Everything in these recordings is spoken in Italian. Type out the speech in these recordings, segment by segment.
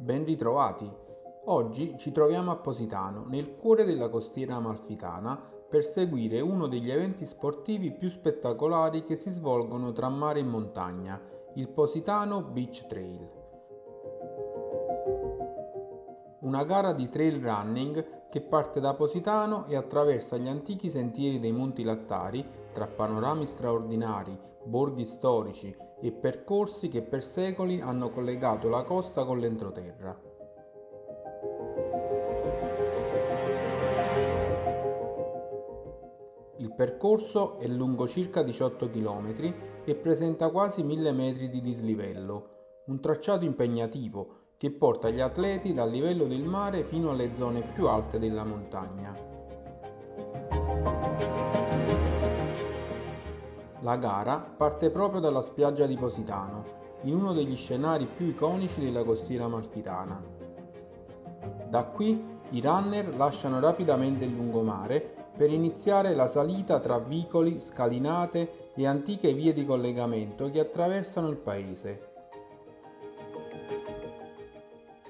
Ben ritrovati! Oggi ci troviamo a Positano, nel cuore della costiera amalfitana, per seguire uno degli eventi sportivi più spettacolari che si svolgono tra mare e montagna, il Positano Beach Trail. Una gara di trail running che parte da Positano e attraversa gli antichi sentieri dei Monti Lattari, tra panorami straordinari, borghi storici e percorsi che per secoli hanno collegato la costa con l'entroterra. Il percorso è lungo circa 18 km e presenta quasi 1000 metri di dislivello, un tracciato impegnativo che porta gli atleti dal livello del mare fino alle zone più alte della montagna. La gara parte proprio dalla spiaggia di Positano, in uno degli scenari più iconici della costiera amalfitana. Da qui i runner lasciano rapidamente il lungomare per iniziare la salita tra vicoli, scalinate e antiche vie di collegamento che attraversano il paese.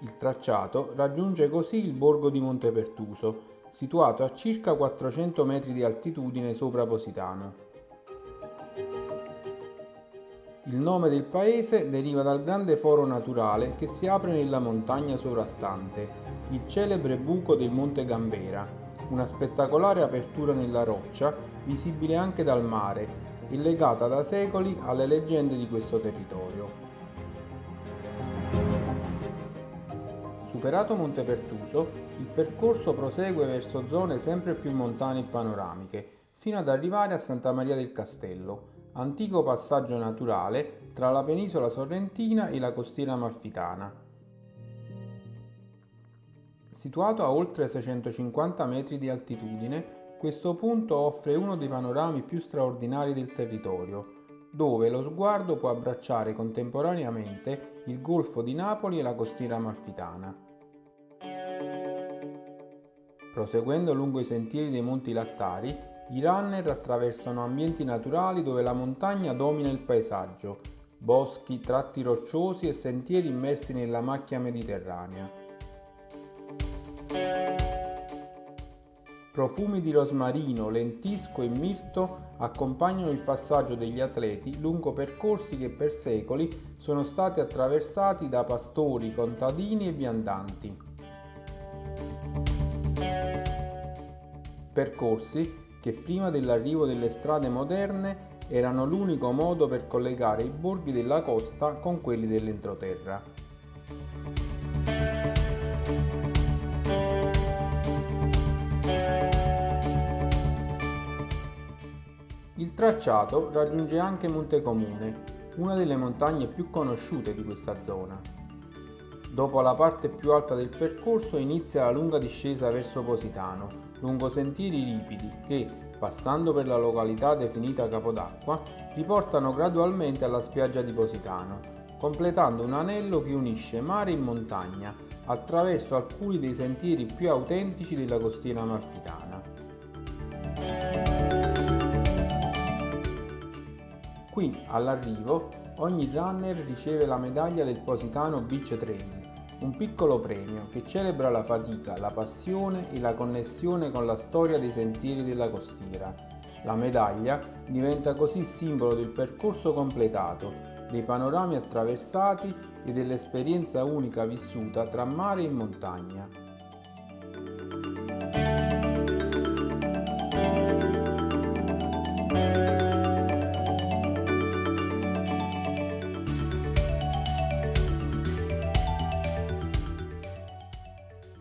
Il tracciato raggiunge così il borgo di Montepertuso, situato a circa 400 metri di altitudine sopra Positano. Il nome del paese deriva dal grande foro naturale che si apre nella montagna sovrastante, il celebre buco del Monte Gambera, una spettacolare apertura nella roccia, visibile anche dal mare e legata da secoli alle leggende di questo territorio. Superato Montepertuso, il percorso prosegue verso zone sempre più montane e panoramiche, fino ad arrivare a Santa Maria del Castello, antico passaggio naturale tra la penisola sorrentina e la costiera amalfitana. Situato a oltre 650 metri di altitudine, questo punto offre uno dei panorami più straordinari del territorio, dove lo sguardo può abbracciare contemporaneamente il Golfo di Napoli e la costiera amalfitana. Proseguendo lungo i sentieri dei Monti Lattari, i runner attraversano ambienti naturali dove la montagna domina il paesaggio, boschi, tratti rocciosi e sentieri immersi nella macchia mediterranea. Profumi di rosmarino, lentisco e mirto accompagnano il passaggio degli atleti lungo percorsi che per secoli sono stati attraversati da pastori, contadini e viandanti. Percorsi che prima dell'arrivo delle strade moderne erano l'unico modo per collegare i borghi della costa con quelli dell'entroterra. Il tracciato raggiunge anche Montecomune, una delle montagne più conosciute di questa zona. Dopo la parte più alta del percorso inizia la lunga discesa verso Positano, lungo sentieri ripidi che, passando per la località definita Capodacqua, riportano gradualmente alla spiaggia di Positano, completando un anello che unisce mare e montagna attraverso alcuni dei sentieri più autentici della costiera amalfitana. Qui, all'arrivo, ogni runner riceve la medaglia del Positano Beach Trail, un piccolo premio che celebra la fatica, la passione e la connessione con la storia dei sentieri della costiera. La medaglia diventa così simbolo del percorso completato, dei panorami attraversati e dell'esperienza unica vissuta tra mare e montagna.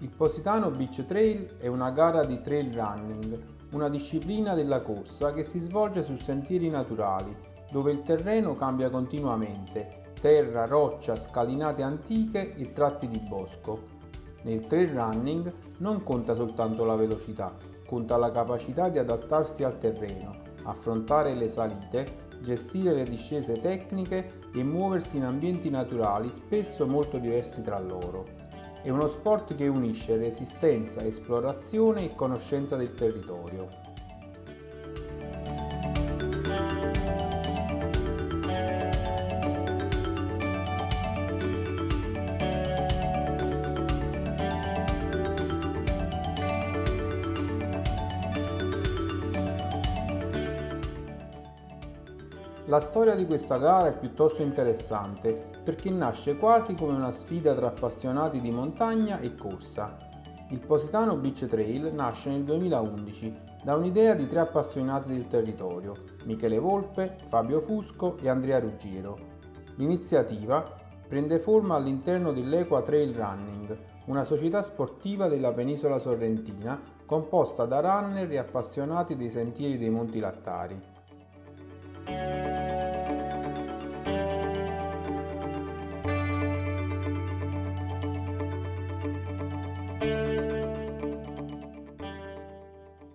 Il Positano Beach Trail è una gara di trail running, una disciplina della corsa che si svolge su sentieri naturali, dove il terreno cambia continuamente, terra, roccia, scalinate antiche e tratti di bosco. Nel trail running non conta soltanto la velocità, conta la capacità di adattarsi al terreno, affrontare le salite, gestire le discese tecniche e muoversi in ambienti naturali spesso molto diversi tra loro. È uno sport che unisce resistenza, esplorazione e conoscenza del territorio. La storia di questa gara è piuttosto interessante perché nasce quasi come una sfida tra appassionati di montagna e corsa. Il Positano Beach Trail nasce nel 2011 da un'idea di 3 appassionati del territorio, Michele Volpe, Fabio Fusco e Andrea Ruggiero. L'iniziativa prende forma all'interno dell'Equa Trail Running, una società sportiva della penisola sorrentina composta da runner e appassionati dei sentieri dei Monti Lattari.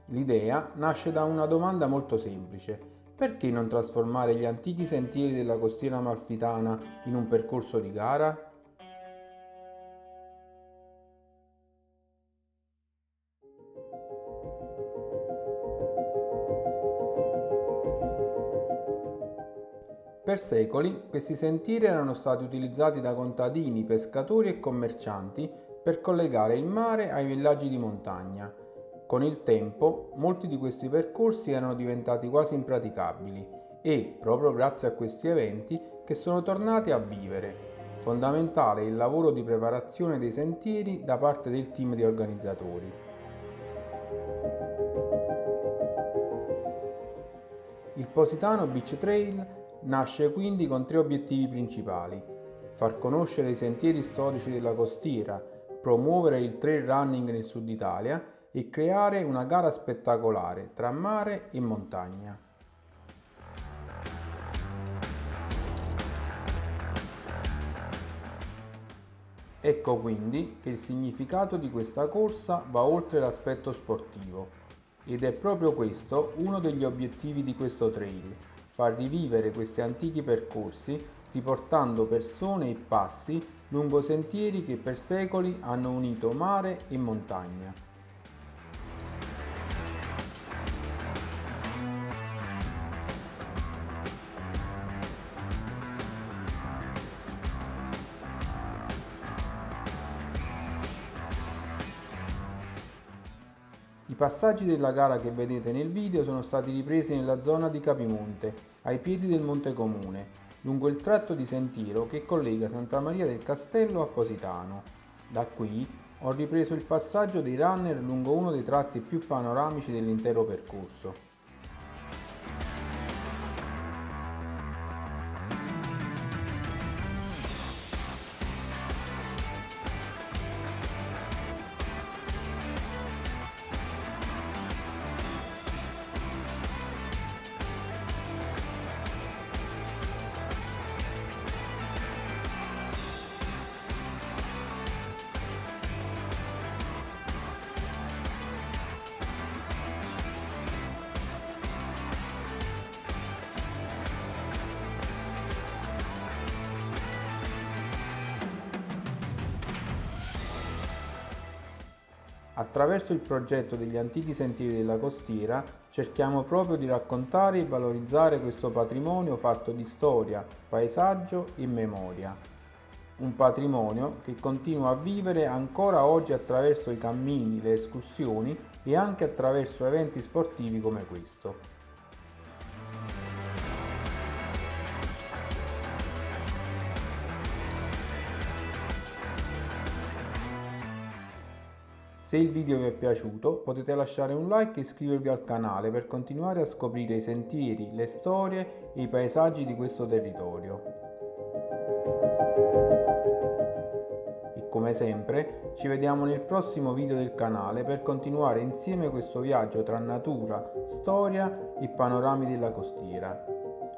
L'idea nasce da una domanda molto semplice: perché non trasformare gli antichi sentieri della costiera amalfitana in un percorso di gara? Per secoli questi sentieri erano stati utilizzati da contadini, pescatori e commercianti per collegare il mare ai villaggi di montagna. Con il tempo, molti di questi percorsi erano diventati quasi impraticabili e, proprio grazie a questi eventi, che sono tornati a vivere. Fondamentale il lavoro di preparazione dei sentieri da parte del team di organizzatori. Il Positano Beach Trail nasce quindi con 3 obiettivi principali: far conoscere i sentieri storici della costiera, promuovere il trail running nel sud Italia e creare una gara spettacolare tra mare e montagna. Ecco quindi che il significato di questa corsa va oltre l'aspetto sportivo ed è proprio questo uno degli obiettivi di questo trail: far rivivere questi antichi percorsi riportando persone e passi lungo sentieri che per secoli hanno unito mare e montagna. I passaggi della gara che vedete nel video sono stati ripresi nella zona di Capimonte, ai piedi del Monte Comune, lungo il tratto di sentiero che collega Santa Maria del Castello a Positano. Da qui ho ripreso il passaggio dei runner lungo uno dei tratti più panoramici dell'intero percorso. Attraverso il progetto degli antichi sentieri della costiera cerchiamo proprio di raccontare e valorizzare questo patrimonio fatto di storia, paesaggio e memoria. Un patrimonio che continua a vivere ancora oggi attraverso i cammini, le escursioni e anche attraverso eventi sportivi come questo. Se il video vi è piaciuto potete lasciare un like e iscrivervi al canale per continuare a scoprire i sentieri, le storie e i paesaggi di questo territorio. E come sempre ci vediamo nel prossimo video del canale per continuare insieme questo viaggio tra natura, storia e panorami della costiera.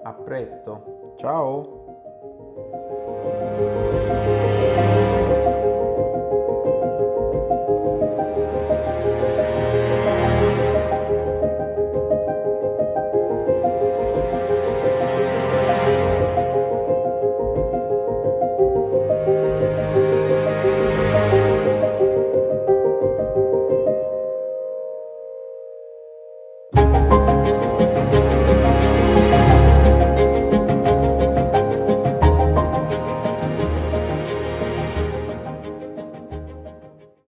A presto, ciao!